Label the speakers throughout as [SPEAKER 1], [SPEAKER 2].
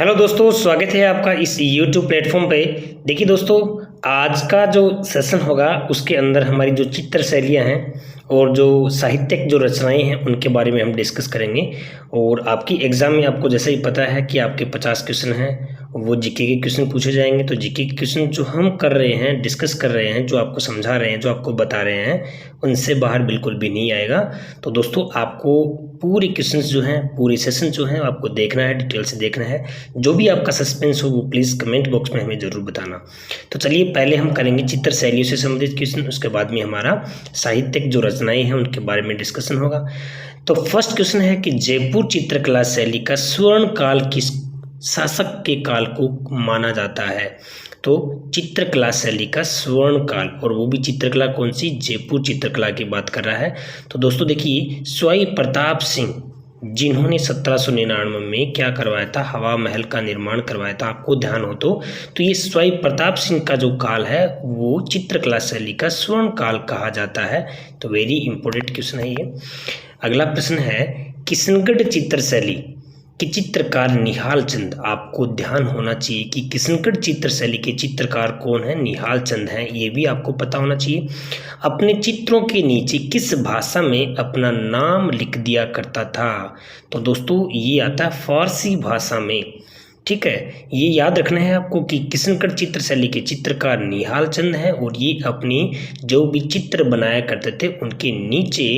[SPEAKER 1] Hello दोस्तों, स्वागत है आपका इस YouTube प्लेटफॉर्म पे। देखिए दोस्तों, आज का जो सेशन होगा उसके अंदर हमारी जो चित्र शैलियाँ हैं और जो साहित्यिक जो रचनाएं हैं उनके बारे में हम डिस्कस करेंगे। और आपकी एग्ज़ाम में आपको जैसे ही पता है कि आपके 50 क्वेश्चन हैं, वो जीके के क्वेश्चन पूछे जाएंगे। तो जीके के क्वेश्चन जो हम कर रहे हैं, डिस्कस कर रहे हैं, जो आपको समझा रहे हैं, जो आपको बता रहे हैं, उनसे बाहर बिल्कुल भी नहीं आएगा। तो दोस्तों, आपको पूरे क्वेश्चंस जो हैं, पूरे सेशन जो हैं, आपको देखना है, डिटेल से देखना है। जो भी आपका सस्पेंस हो वो प्लीज़ कमेंट बॉक्स में हमें ज़रूर बताना। तो चलिए, पहले हम करेंगे चित्र शैलियों से संबंधित क्वेश्चन, उसके बाद में हमारा साहित्यिक जो रचनाएं हैं उनके बारे में डिस्कशन होगा। तो फर्स्ट क्वेश्चन है कि जयपुर चित्रकला शैली का स्वर्ण काल किस शासक के काल को माना जाता है? तो चित्रकला शैली का स्वर्ण काल, और वो भी चित्रकला कौन सी? जयपुर चित्रकला की बात कर रहा है। तो दोस्तों देखिए, स्वाई प्रताप सिंह जिन्होंने 1799 में क्या करवाया था? हवा महल का निर्माण करवाया था। आपको ध्यान हो तो ये स्वाई प्रताप सिंह का जो काल है वो चित्रकला शैली का स्वर्ण काल कहा जाता है। तो वेरी इंपॉर्टेंट क्वेश्चन है ये। अगला प्रश्न है, किशनगढ़ चित्र शैली के चित्रकार निहाल चंद। आपको ध्यान होना चाहिए कि किशनगढ़ चित्र शैली के चित्रकार कौन है? निहाल चंद हैं। ये भी आपको पता होना चाहिए। अपने चित्रों के नीचे किस भाषा में अपना नाम लिख दिया करता था? तो दोस्तों, ये आता है फारसी भाषा में। ठीक है, ये याद रखना है आपको कि किशनगढ़ चित्र शैली के चित्रकार निहाल चंद हैं, और ये अपनी जो भी चित्र बनाया करते थे उनके नीचे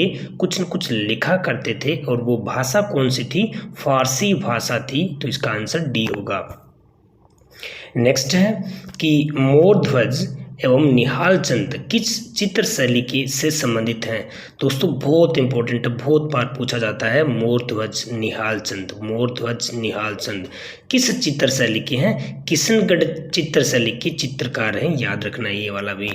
[SPEAKER 1] कुछ न कुछ लिखा करते थे, और वो भाषा कौन सी थी? फारसी भाषा थी। तो इसका आंसर डी होगा। नेक्स्ट है कि मोरध्वज एवं निहाल चंद किस चित्र शैली के से संबंधित हैं? दोस्तों, बहुत इंपॉर्टेंट, बहुत बार पूछा जाता है। मोरध्वज निहाल चंद, मोरध्वज निहाल चंद किस चित्र शैली के हैं? किशनगढ़ चित्र शैली के चित्रकार हैं। याद रखना ये वाला भी।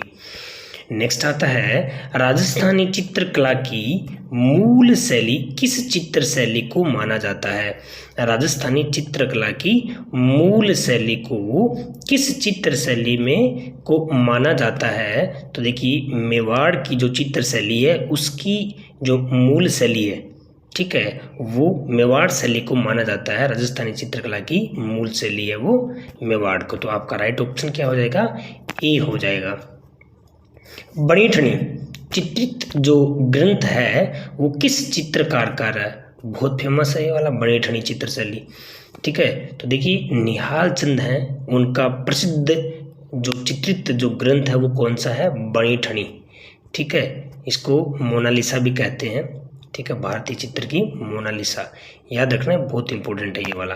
[SPEAKER 1] नेक्स्ट आता है, राजस्थानी चित्रकला की मूल शैली किस चित्र शैली को माना जाता है? राजस्थानी चित्रकला की मूल शैली को किस चित्र शैली में को माना जाता है? तो देखिए, मेवाड़ की जो चित्र शैली है उसकी जो मूल शैली है, ठीक है, वो मेवाड़ शैली को माना जाता है। राजस्थानी चित्रकला की मूल शैली है वो मेवाड़ को। तो आपका राइट ऑप्शन क्या हो जाएगा? ए हो जाएगा। बणिठनी चित्रित जो ग्रंथ है वो किस चित्रकार का है? बहुत फेमस है ये वाला बणिठनी चित्र शैली। ठीक है, तो देखिए, निहाल चंद हैं, उनका प्रसिद्ध जो चित्रित जो ग्रंथ है वो कौन सा है? बणिठनी। ठीक है, इसको मोनालिसा भी कहते हैं। ठीक है, भारतीय चित्र की मोनालिसा। याद रखना है, बहुत इंपॉर्टेंट है ये वाला।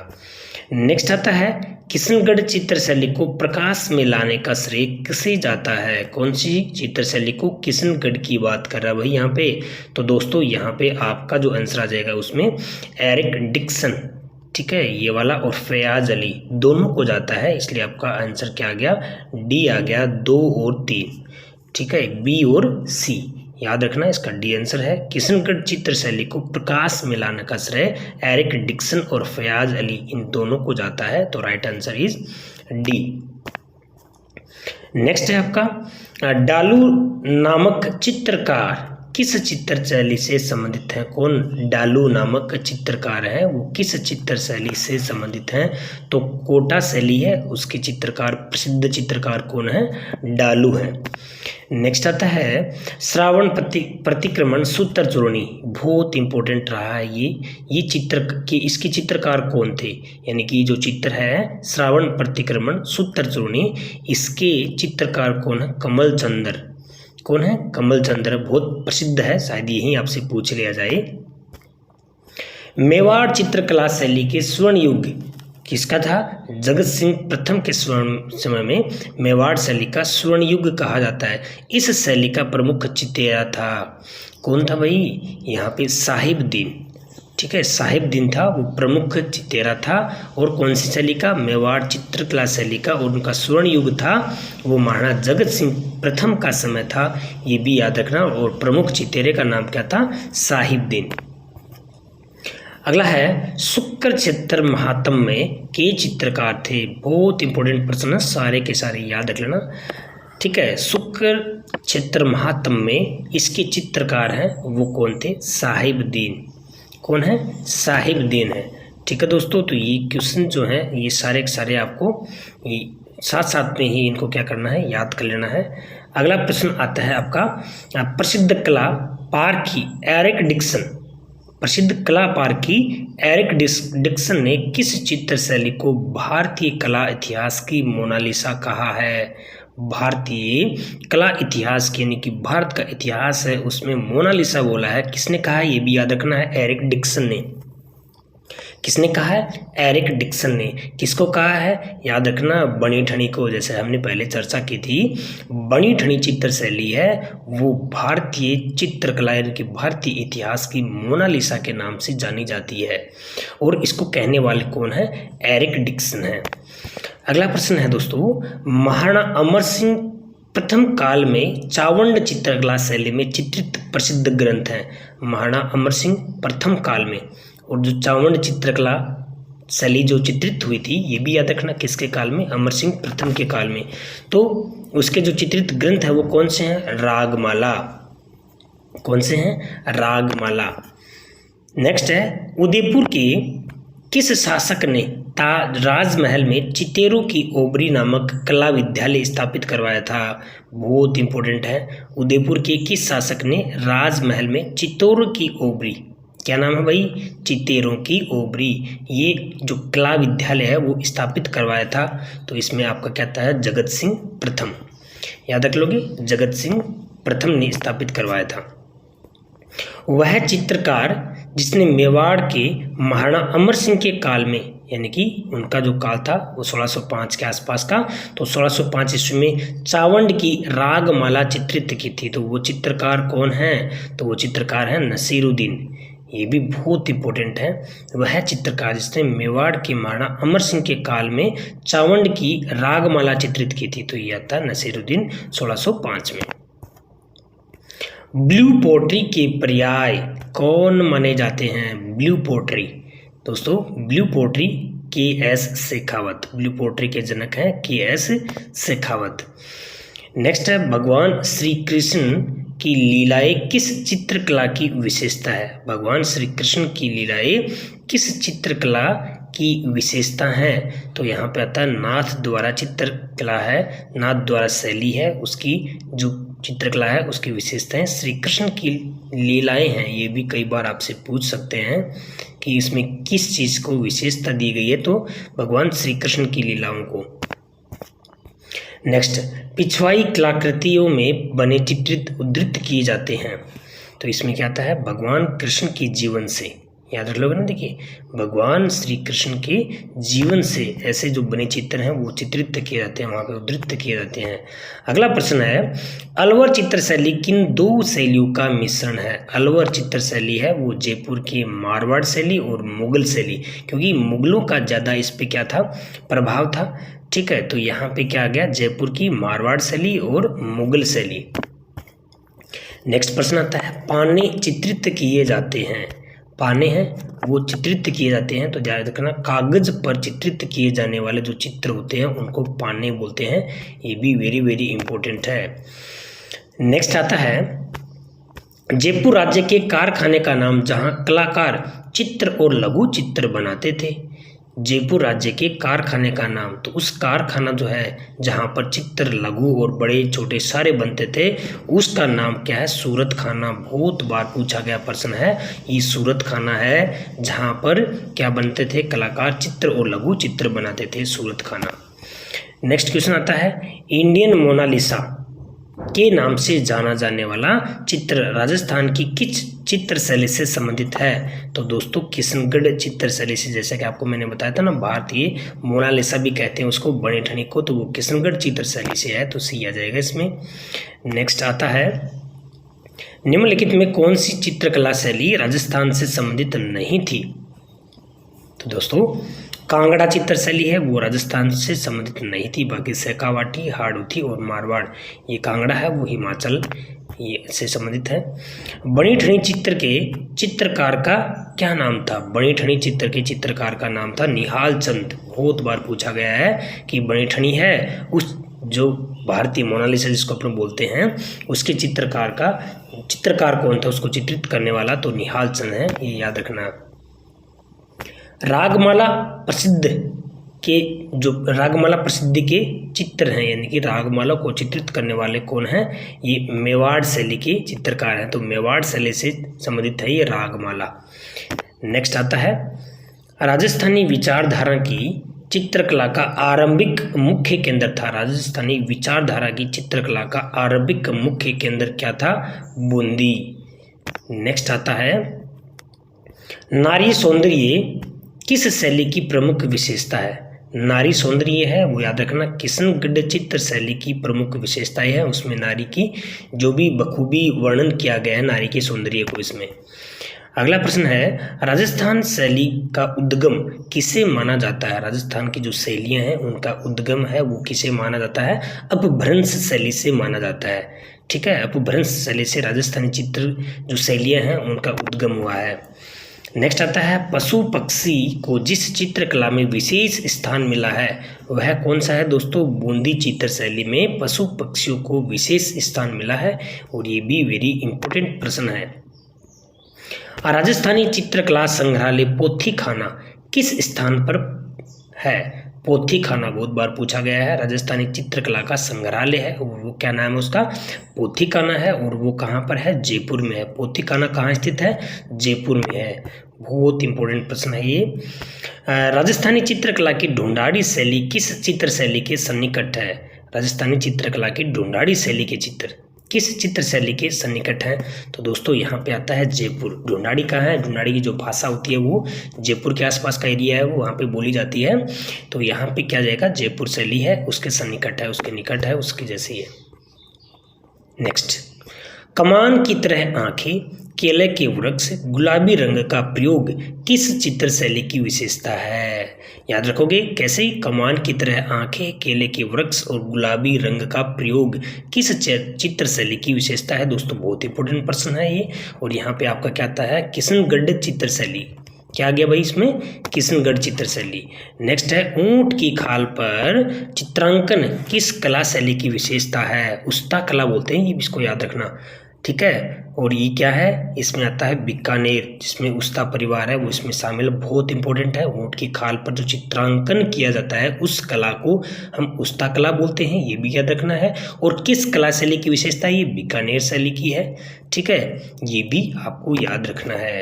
[SPEAKER 1] नेक्स्ट आता है, किशनगढ़ चित्र शैली को प्रकाश में लाने का श्रेय किसे जाता है? कौन सी चित्र शैली को? किशनगढ़ की बात कर रहा है भाई यहाँ पे। तो दोस्तों, यहाँ पे आपका जो आंसर आ जाएगा उसमें एरिक डिक्सन, ठीक है, ये वाला, और फयाज अली दोनों को जाता है। इसलिए आपका आंसर क्या आ गया? डी आ गया। 2 और 3, ठीक है, बी और सी। याद रखना, इसका डी आंसर है। किशनगढ़ चित्र शैली को प्रकाश में लाने का श्रेय एरिक डिक्सन और फयाज अली, इन दोनों को जाता है। तो right answer is D. Next है आपका, डालू नामक चित्रकार किस चित्र शैली से संबंधित है? कौन डालू नामक चित्रकार है? वो किस चित्र शैली से संबंधित हैं? तो कोटा शैली है, उसके चित्रकार, प्रसिद्ध चित्रकार कौन है? डालू है। नेक्स्ट आता है, श्रावण प्रतिक्रमण सूत्र चूर्णी। बहुत इंपॉर्टेंट रहा है ये चित्र के, इसके चित्रकार कौन थे? यानी कि जो चित्र है श्रावण प्रतिक्रमण सूत्र चूर्णी, इसके चित्रकार कौन है? कमल चंद्र। कौन है? कमल चंद्र। बहुत प्रसिद्ध है, शायद यही आपसे पूछ लिया जाए। मेवाड़ चित्रकला शैली के स्वर्ण युग किसका था? जगत सिंह प्रथम के स्वर्ण समय में मेवाड़ शैली का स्वर्ण युग कहा जाता है। इस शैली का प्रमुख चितेरा था। कौन था भाई? यहाँ पे साहिबदीन। ठीक है, साहिबदीन था, वो प्रमुख चितेरा था। और कौन सी शैली का? मेवाड़ चित्रकला शैली का। और उनका स्वर्ण युग था वो महाराणा जगत सिंह प्रथम का समय था, ये भी याद रखना। और प्रमुख चितेरे का नाम क्या था? साहिबदीन। अगला है, शुक्र क्षेत्र महात्म में के चित्रकार थे? बहुत इंपॉर्टेंट प्रश्न है, सारे के सारे याद रख लेना। ठीक है, शुक्र क्षेत्र महात्म में इसके चित्रकार हैं वो कौन थे? साहिबदीन। कौन है? साहिबदीन है। ठीक है दोस्तों, तो ये क्वेश्चन जो है ये सारे के सारे आपको साथ साथ में ही इनको क्या करना है, याद कर लेना है। अगला प्रश्न आता है आपका, प्रसिद्ध कला पारखी एरिक डिक्सन, प्रसिद्ध कला पारखी एरिक डिक्सन ने किस चित्र शैली को भारतीय कला इतिहास की मोनालिसा कहा है? भारतीय कला इतिहास की यानी कि भारत का इतिहास है उसमें मोनालिसा बोला है, किसने कहा है ये भी याद रखना है, एरिक डिक्सन ने। किसने कहा है? एरिक डिक्सन ने। किसको कहा है? याद रखना, बनी ठनी को। जैसे हमने पहले चर्चा की थी, बनी ठनी चित्र शैली है वो भारतीय चित्रकला यानी कि भारतीय इतिहास की मोनालिसा के नाम से जानी जाती है, और इसको कहने वाले कौन है? एरिक डिक्सन है। अगला प्रश्न है दोस्तों, महाराणा अमर सिंह प्रथम काल में चावंड चित्रकला शैली में चित्रित प्रसिद्ध ग्रंथ है। महाराणा अमर सिंह प्रथम काल में, और जो चावंड चित्रकला शैली जो चित्रित हुई थी ये भी याद रखना, किसके काल में? अमर सिंह प्रथम के काल में। तो उसके जो चित्रित ग्रंथ है वो कौन से हैं? रागमाला। कौन से हैं? रागमाला। नेक्स्ट है, उदयपुर के किस शासक ने राजमहल में चितेरों की ओबरी नामक कला विद्यालय स्थापित करवाया था? बहुत इंपॉर्टेंट है। उदयपुर के किस शासक ने राजमहल में चितेरों की ओबरी, क्या नाम है भाई? चितेरों की ओबरी, ये जो कला विद्यालय है वो स्थापित करवाया था? तो इसमें आपका क्या था है? जगत सिंह प्रथम। याद रख लोगे, जगत सिंह प्रथम ने स्थापित करवाया था। वह चित्रकार जिसने मेवाड़ के महाराणा अमर सिंह के काल में, यानी कि उनका जो काल था वो 1605 के आसपास का, तो 1605 ईस्वी में चावंड की रागमाला चित्रित की थी। तो वो चित्रकार कौन है? तो वो चित्रकार है नसीरुद्दीन। ये भी बहुत इंपॉर्टेंट है। वह चित्रकार जिसने मेवाड़ के महाराणा अमर सिंह के काल में चावंड की रागमाला चित्रित की थी, तो यह आता है नसीरुद्दीन 1605 में। ब्लू पोट्री के पर्याय कौन माने जाते हैं? ब्लू पोट्री दोस्तों, blue poetry K S. Shekhawat, blue poetry के जनक हैं के.एस. शेखावत। नेक्स्ट है, भगवान श्री कृष्ण की लीलाएं किस चित्रकला की विशेषता है? भगवान श्री कृष्ण की लीलाएं किस चित्रकला की विशेषता है? तो यहाँ पे आता है नाथ द्वारा चित्रकला है, नाथ द्वारा शैली है, उसकी जो चित्रकला है उसकी विशेषताएं। श्री कृष्ण की लीलाएं हैं, ये भी कई बार आपसे पूछ सकते हैं कि इसमें किस चीज़ को विशेषता दी गई है, तो भगवान श्री कृष्ण की लीलाओं को। नेक्स्ट, पिछवाई कलाकृतियों में बने चित्रित उद्धृत किए जाते हैं, तो इसमें क्या आता है? भगवान कृष्ण के जीवन से। याद रख लोगे ना, देखिए भगवान श्री कृष्ण के जीवन से ऐसे जो बने चित्र हैं वो चित्रित किए जाते हैं, वहाँ पे उद्धृत किए जाते हैं। अगला प्रश्न है, अलवर चित्र शैली किन दो शैलियों का मिश्रण है? अलवर चित्र शैली है वो जयपुर की मारवाड़ शैली और मुगल शैली, क्योंकि मुगलों का ज़्यादा इस पे क्या था? प्रभाव था। ठीक है, तो यहाँ पे क्या आ गया? जयपुर की मारवाड़ शैली और मुगल शैली। नेक्स्ट प्रश्न आता है, पाने चित्रित किए जाते हैं, पाने हैं वो चित्रित किए जाते हैं, तो ध्यान रखना कागज पर चित्रित किए जाने वाले जो चित्र होते हैं उनको पाने बोलते हैं, ये भी वेरी वेरी इंपॉर्टेंट है। नेक्स्ट आता है, जयपुर राज्य के कारखाने का नाम जहां कलाकार चित्र और लघु चित्र बनाते थे। जयपुर राज्य के कारखाने का नाम, तो उस कारखाना जो है जहाँ पर चित्र लघु और बड़े छोटे सारे बनते थे उसका नाम क्या है? सूरत खाना। बहुत बार पूछा गया प्रश्न है, ये सूरत खाना है जहाँ पर क्या बनते थे? कलाकार चित्र और लघु चित्र बनाते थे, सूरत खाना। नेक्स्ट क्वेश्चन आता है, इंडियन मोनालिसा के नाम से जाना जाने वाला चित्र राजस्थान की किस चित्र शैली से संबंधित है? तो दोस्तों किशनगढ़ चित्र शैली से, जैसा कि आपको मैंने बताया था ना, भारतीय मोनालिसा भी कहते हैं उसको, बने ठनी को, तो वो किशनगढ़ चित्र शैली से है, तो सी आ जाएगा इसमें। नेक्स्ट आता है, निम्नलिखित में कौन सी चित्रकला शैली राजस्थान से संबंधित नहीं थी? तो दोस्तों कांगड़ा चित्र शैली है वो राजस्थान से संबंधित नहीं थी, बाकी शेखावाटी, हाड़ौती और मारवाड़, ये कांगड़ा है वो हिमाचल ये से संबंधित है। बनी ठनी चित्र के चित्रकार का क्या नाम था? बनी ठनी चित्र के चित्रकार का नाम था निहाल चंद। बहुत बार पूछा गया है कि बनी ठनी है उस जो भारतीय मोनालिसा जिसको अपन बोलते हैं उसके चित्रकार कौन था, उसको चित्रित करने वाला, तो निहाल चंद है, ये याद रखना। रागमाला प्रसिद्ध के जो रागमाला प्रसिद्धि के चित्र हैं, यानी कि रागमाला को चित्रित करने वाले कौन हैं, ये मेवाड़ शैली के चित्रकार हैं। तो मेवाड़ शैली से संबंधित है ये रागमाला। नेक्स्ट आता है राजस्थानी विचारधारा की चित्रकला का आरंभिक मुख्य केंद्र था। राजस्थानी विचारधारा की चित्रकला का आरंभिक मुख्य केंद्र क्या था, बूंदी। नेक्स्ट आता है नारी सौंदर्य किस शैली की प्रमुख विशेषता है। नारी सौंदर्य है वो याद रखना किशनगढ़ चित्र शैली की प्रमुख विशेषताएं है, उसमें नारी की जो भी बखूबी वर्णन किया गया है नारी के सौंदर्य को इसमें। अगला प्रश्न है राजस्थान शैली का उद्गम किसे माना जाता है। राजस्थान की जो शैलियां हैं उनका उद्गम है वो किसे माना जाता है, अपभ्रंश शैली से माना जाता है। ठीक है, अपभ्रंश शैली से राजस्थानी चित्र जो शैलियां हैं उनका उद्गम हुआ है। नेक्स्ट आता है पशु पक्षी को जिस चित्रकला में विशेष स्थान मिला है वह कौन सा है दोस्तों, बूंदी चित्र शैली में पशु पक्षियों को विशेष स्थान मिला है, और ये भी वेरी इंपॉर्टेंट प्रश्न है। राजस्थानी चित्रकला संग्रहालय पोथी खाना किस स्थान पर है। पोथी खाना बहुत बार पूछा गया है। राजस्थानी चित्रकला का संग्रहालय है वो क्या नाम है उसका, पोथी खाना है, और वो कहाँ पर है, जयपुर में है। पोथी खाना कहाँ स्थित है, जयपुर में है। बहुत इंपॉर्टेंट प्रश्न है ये। राजस्थानी चित्रकला की ढूंढाड़ी शैली किस चित्र शैली के सन्निकट है। राजस्थानी चित्रकला की ढूंढाड़ी शैली के चित्र किस चित्र शैली के सन्निकट है, तो दोस्तों यहाँ पे आता है जयपुर। ढूंढाड़ी कहाँ है, ढूंढाड़ी की जो भाषा होती है वो जयपुर के आसपास का एरिया है, वो वहाँ पे बोली जाती है। तो यहाँ पे क्या जाएगा, जयपुर शैली है, उसके सन्निकट है, उसके निकट है, उसकी जैसी है। नेक्स्ट कमान की तरह आंखें, केले के वृक्ष, गुलाबी रंग का प्रयोग किस चित्र शैली की विशेषता है। याद रखोगे कैसे, कमान की तरह आंखें, केले के वृक्ष और गुलाबी रंग का प्रयोग किस चित्र शैली की विशेषता है। दोस्तों बहुत इंपॉर्टेंट प्रश्न है ये, और यहाँ पे आपका क्या आता है, किशनगढ़ चित्र शैली। क्या आ गया भाई इसमें, किशनगढ़ चित्र शैली। नेक्स्ट है ऊंट की खाल पर चित्रांकन किस कला शैली की विशेषता है। उस्ता कला बोलते हैं ये, इसको याद रखना। ठीक है, और ये क्या है, इसमें आता है बीकानेर, जिसमें उस्ता परिवार है वो इसमें शामिल, बहुत इंपॉर्टेंट है। ऊंट की खाल पर जो चित्रांकन किया जाता है उस कला को हम उस्ता कला बोलते हैं, ये भी याद रखना है। और किस कला शैली की विशेषता है, ये बीकानेर शैली की है। ठीक है, ये भी आपको याद रखना है।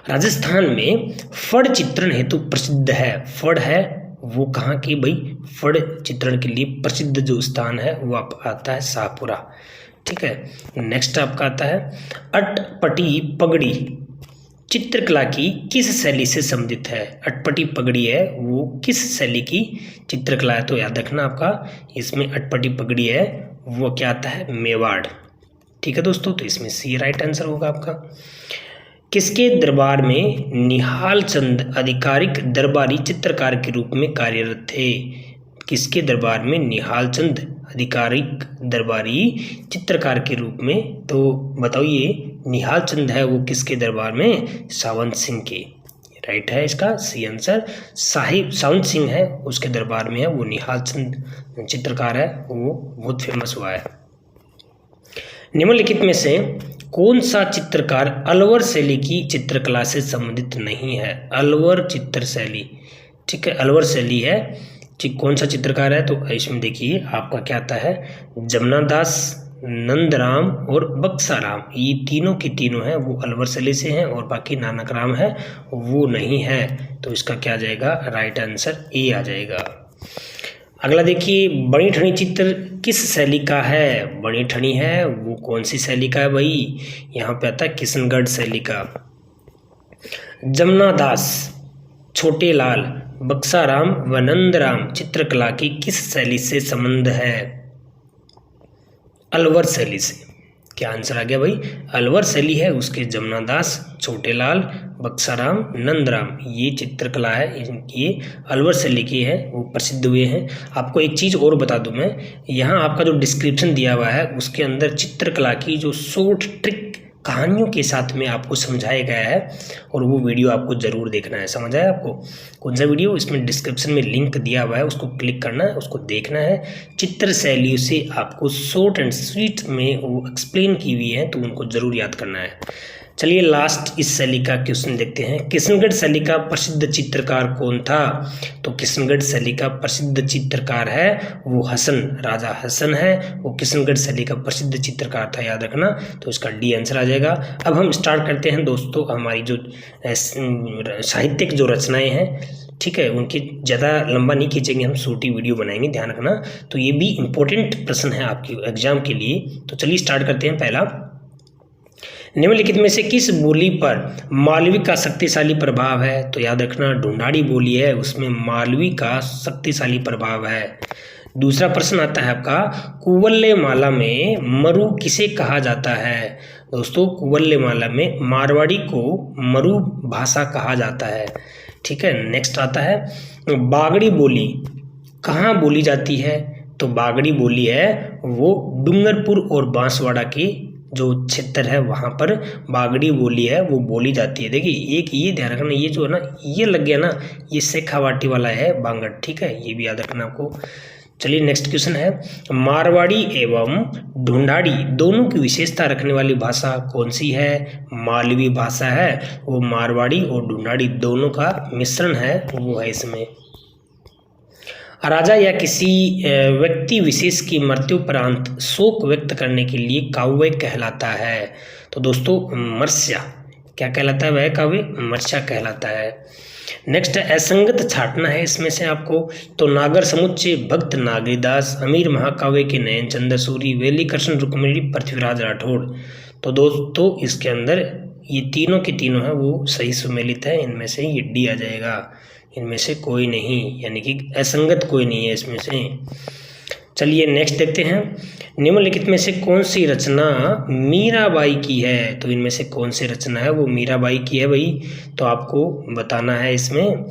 [SPEAKER 1] राजस्थान में फड़ चित्रण हेतु प्रसिद्ध है। फड़ है वो कहाँ की भाई, फड़ चित्रण के लिए प्रसिद्ध जो स्थान है वो आता है शाहपुरा। ठीक है, नेक्स्ट आपका आता है अटपटी पगड़ी चित्रकला की किस शैली से संबंधित है। अटपटी पगड़ी है वो किस शैली की चित्रकला है, तो याद रखना आपका इसमें अटपटी पगड़ी है वो क्या आता है, मेवाड़। ठीक है दोस्तों, तो इसमें सी राइट आंसर होगा आपका। किसके दरबार में निहाल चंद आधिकारिक दरबारी चित्रकार के रूप में कार्यरत थे। किसके दरबार में निहाल चंद आधिकारिक दरबारी चित्रकार के रूप में, तो बताओ ये निहाल चंद है वो किसके दरबार में, सावंत सिंह के। राइट है इसका सी आंसर, सावंत सिंह है उसके दरबार में है वो, निहाल चंद चित्रकार है वो बहुत फेमस हुआ है। निम्नलिखित में से कौन सा चित्रकार अलवर शैली की चित्रकला से संबंधित नहीं है। अलवर चित्र शैली, ठीक है, अलवर शैली है, ठीक, कौन सा चित्रकार है, तो इसमें देखिए आपका क्या आता है, जमुना दास, नंदराम और बक्साराम, ये तीनों के तीनों हैं वो अलवर शैली से हैं, और बाकी नानक राम है वो नहीं है। तो इसका क्या जाएगा, राइट आंसर ए आ जाएगा। अगला देखिए बनी ठनी चित्र किस शैली का है। बनी ठनी है वो कौन सी शैली का है भाई, यहाँ पे आता है किशनगढ़ शैली का। जमुना दास, छोटे लाल, बक्साराम व नंदराम चित्रकला की किस शैली से संबंध है, अलवर शैली से। क्या आंसर आ गया भाई, अलवर शैली है उसके जमुना दास, छोटे लाल, बक्साराम, नंदराम, ये चित्रकला है ये अलवर शैली की है, वो प्रसिद्ध हुए हैं। आपको एक चीज़ और बता दूं मैं, यहाँ आपका जो डिस्क्रिप्शन दिया हुआ है उसके अंदर चित्रकला की जो शॉर्ट ट्रिक कहानियों के साथ में आपको समझाया गया है, और वो वीडियो आपको ज़रूर देखना है। समझ आया आपको कौन सा वीडियो, इसमें डिस्क्रिप्शन में लिंक दिया हुआ है, उसको क्लिक करना है, उसको देखना है। चित्र शैलियों से आपको शॉर्ट एंड स्वीट में वो एक्सप्लेन की हुई है, तो उनको ज़रूर याद करना है। चलिए लास्ट इस शैली का क्वेश्चन देखते हैं। किशनगढ़ शैली का प्रसिद्ध चित्रकार कौन था? तो किशनगढ़ शैली का प्रसिद्ध चित्रकार है वो हसन, राजा हसन है, वो किशनगढ़ शैली का प्रसिद्ध चित्रकार था, याद रखना। तो इसका डी आंसर आ जाएगा। अब हम स्टार्ट करते हैं दोस्तों हमारी जो साहित्यिक जो रचनाएं हैं, ठीक है, उनकी ज़्यादा लंबा नहीं खींचेंगे, हम छोटी वीडियो बनाएंगे, ध्यान रखना। तो ये भी इम्पोर्टेंट प्रश्न है आपकी एग्जाम के लिए। तो चलिए स्टार्ट करते हैं। पहला, निम्नलिखित में से किस बोली पर मालवी का शक्तिशाली प्रभाव है? तो याद रखना ढूंढाड़ी बोली है, उसमें मालवी का शक्तिशाली प्रभाव है। दूसरा प्रश्न आता है आपका, कुवल्ले माला में मरु किसे कहा जाता है? दोस्तों कुवल्ले माला में मारवाड़ी को मरु भाषा कहा जाता है, ठीक है। नेक्स्ट आता है, बागड़ी बोली कहाँ बोली जाती है? तो बागड़ी बोली है वो डूंगरपुर और बांसवाड़ा की जो क्षेत्र है वहाँ पर बागड़ी बोली है वो बोली जाती है। देखिए एक ये ध्यान रखना, ये जो है ना, ये लग गया ना, ये शेखावाटी वाला है बांगड़, ठीक है, ये भी याद रखना आपको। चलिए नेक्स्ट क्वेश्चन है, मारवाड़ी एवं ढूंढाड़ी दोनों की विशेषता रखने वाली भाषा कौन सी है? मालवी भाषा है, वो मारवाड़ी और ढूंढाड़ी दोनों का मिश्रण है वो है इसमें। राजा या किसी व्यक्ति विशेष की मृत्युपरांत शोक व्यक्त करने के लिए काव्य कहलाता है। तो दोस्तों मर्स्या क्या कहलाता है? वह काव्य मर्स्या कहलाता है। नेक्स्ट असंगत छाटना है इसमें से आपको। तो नागर समुच्चय, भक्त नागरीदास, अमीर महाकाव्य के नयन चंद्र सूरी, वेली कृष्ण रुक्मिणी, पृथ्वीराज राठौड़। तो दोस्तों इसके अंदर ये तीनों के तीनों है वो सही सुमेलित है, इनमें से ये डी आ जाएगा, इनमें से कोई नहीं, यानी कि असंगत कोई नहीं है इसमें से। चलिए नेक्स्ट देखते हैं, निम्नलिखित में से कौन सी रचना मीराबाई की है? तो इनमें से कौन सी रचना है वो मीराबाई की है भाई? तो आपको बताना है इसमें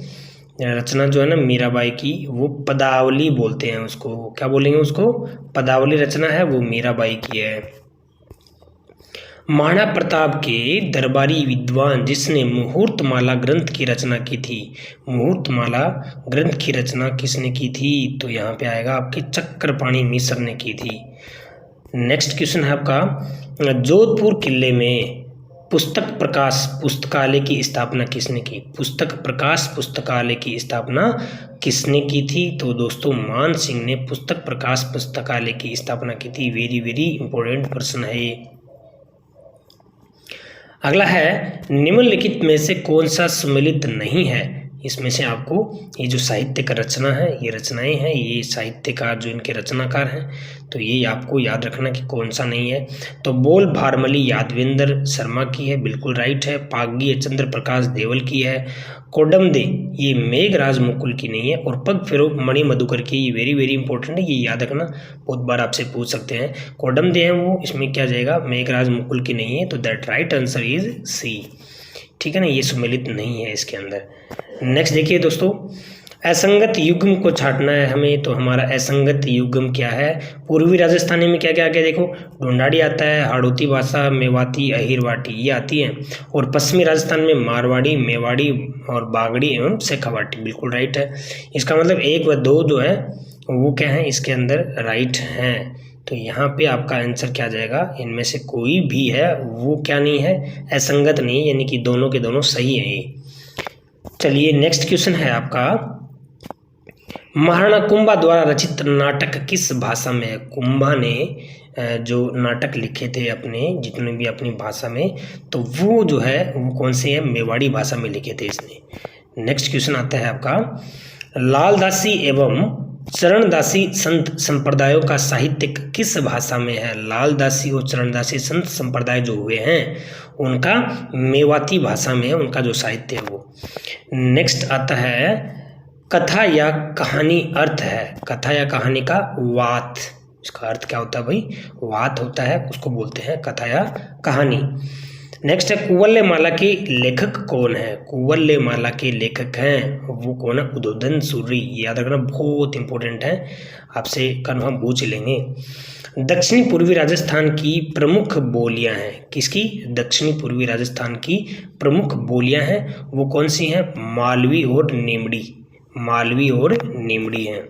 [SPEAKER 1] रचना जो है ना मीराबाई की, वो पदावली बोलते हैं उसको, क्या बोलेंगे उसको? पदावली रचना है वो मीराबाई की है। महाराणा प्रताप के दरबारी विद्वान जिसने मुहूर्तमाला ग्रंथ की रचना की थी, मुहूर्तमाला ग्रंथ की रचना किसने की थी? तो यहाँ पे आएगा आपके चक्रपाणि मिश्र ने की थी। नेक्स्ट क्वेश्चन है आपका, जोधपुर किले में पुस्तक प्रकाश पुस्तकालय की स्थापना किसने की? पुस्तक प्रकाश पुस्तकालय की स्थापना किसने की थी? तो दोस्तों मान सिंह ने पुस्तक प्रकाश पुस्तकालय की स्थापना की थी। वेरी वेरी इंपॉर्टेंट प्रश्न है ये। अगला है, निम्नलिखित में से कौन सा सुमेलित नहीं है? इसमें से आपको ये जो साहित्य का रचना है, ये रचनाएं हैं, ये साहित्यकार जो इनके रचनाकार हैं, तो ये आपको याद रखना कि कौन सा नहीं है। तो बोल भारमली यादवेंद्र शर्मा की है, बिल्कुल राइट है। पागी चंद्र प्रकाश देवल की है। कोडमदे ये मेघराज मुकुल की नहीं है। और पग फेरो मणि मधुकर की, ये वेरी वेरी इंपॉर्टेंट है, ये याद रखना, बहुत बार आपसे पूछ सकते हैं। कोडमदे है वो, इसमें क्या जाएगा? मेघराज मुकुल की नहीं है, तो that right answer is C, ठीक है ना, ये सुमेलित नहीं है इसके अंदर। नेक्स्ट देखिए दोस्तों, असंगत युग्म को छाटना है हमें। तो हमारा असंगत युग्म क्या है? पूर्वी राजस्थानी में क्या क्या आ गया देखो, ढूंढाड़ी आता है, हाड़ौती भाषा, मेवाती, अहिरवाटी ये आती हैं। और पश्चिमी राजस्थान में मारवाड़ी, मेवाड़ी और बागड़ी एवं शेखावाटी, बिल्कुल राइट है। इसका मतलब 1 व 2 जो है वो क्या है इसके अंदर राइट हैं। तो यहाँ पे आपका आंसर क्या जाएगा? इनमें से कोई भी है वो क्या नहीं है? असंगत नहीं, यानी कि दोनों के दोनों सही है ये। चलिए नेक्स्ट क्वेश्चन है आपका, महाराणा कुंभा द्वारा रचित नाटक किस भाषा में है? कुंभा ने जो नाटक लिखे थे अपने, जितने भी अपनी भाषा में, तो वो जो है वो कौन से है? मेवाड़ी भाषा में लिखे थे इसने। नेक्स्ट क्वेश्चन आता है आपका, लालदासी एवं चरणदासी संत संप्रदायों का साहित्य किस भाषा में है? लालदासी और चरणदासी संत संप्रदाय जो हुए हैं उनका मेवाती भाषा में है, उनका जो साहित्य है वो। नेक्स्ट आता है, कथा या कहानी अर्थ है। कथा या कहानी का वात, इसका अर्थ क्या होता है भाई? वात होता है, उसको बोलते हैं कथा या कहानी। नेक्स्ट है, कुवल्ले माला के लेखक कौन है? कुवल्ले माला के लेखक हैं वो कौन है? उद्बोधन सूरी, याद रखना, बहुत इंपॉर्टेंट है, आपसे कन्फर्म पूछ लेंगे। दक्षिणी पूर्वी राजस्थान की प्रमुख बोलियां हैं, किसकी? दक्षिणी पूर्वी राजस्थान की प्रमुख बोलियां हैं वो कौन सी हैं? मालवी और नीमड़ी, मालवी और नीमड़ी हैं।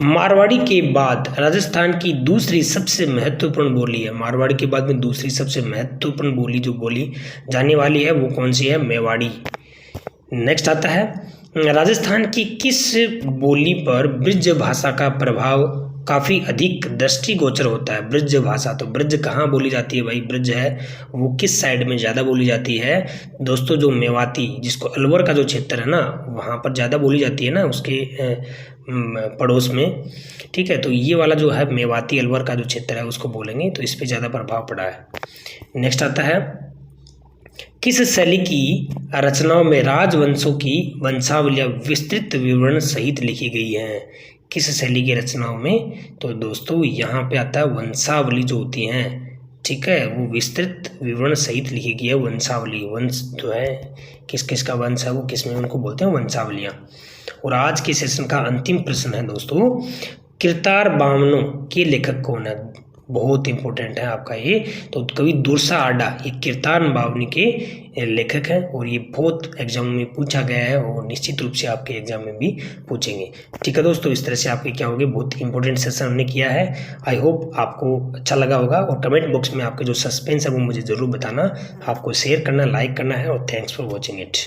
[SPEAKER 1] मारवाड़ी के बाद राजस्थान की दूसरी सबसे महत्वपूर्ण बोली है। मारवाड़ी के बाद में दूसरी सबसे महत्वपूर्ण बोली जो बोली जाने वाली है वो कौन सी है? मेवाड़ी। नेक्स्ट आता है राजस्थान की किस बोली पर ब्रज भाषा का प्रभाव काफ़ी अधिक दृष्टिगोचर होता है? ब्रज भाषा, तो ब्रज कहाँ बोली जाती है भाई? ब्रज है वो किस साइड में ज़्यादा बोली जाती है दोस्तों? जो मेवाती, जिसको अलवर का जो क्षेत्र है ना, वहाँ पर ज़्यादा बोली जाती है ना, उसके पड़ोस में। ठीक है, तो ये वाला जो है मेवाती अलवर का जो क्षेत्र है उसको बोलेंगे, तो इस पर ज़्यादा प्रभाव पड़ा है। नेक्स्ट आता है किस शैली की रचनाओं में राजवंशों की वंशावलियां विस्तृत विवरण सहित लिखी गई हैं? किस शैली की रचनाओं में? तो दोस्तों यहाँ पे आता है वंशावली जो होती हैं, ठीक है, वो विस्तृत विवरण सहित लिखी गई है। वंशावली, वंश जो है किस किस का वंश है वो किस में, उनको बोलते हैं वंशावलियाँ। और आज के सेशन का अंतिम प्रश्न है दोस्तों, किरतार बावनों के लेखक कौन है? बहुत इंपॉर्टेंट है आपका ये। तो कवि दुर्सा आडा ये किरतार बावनी के लेखक हैं और ये बहुत एग्जाम में पूछा गया है और निश्चित रूप से आपके एग्जाम में भी पूछेंगे। ठीक है दोस्तों, इस तरह से आपके क्या होगी, बहुत इंपॉर्टेंट सेशन हमने किया है। आई होप आपको अच्छा लगा होगा और कमेंट बॉक्स में आपके जो सस्पेंस है वो मुझे ज़रूर बताना। आपको शेयर करना, लाइक करना है और थैंक्स फॉर वॉचिंग इट।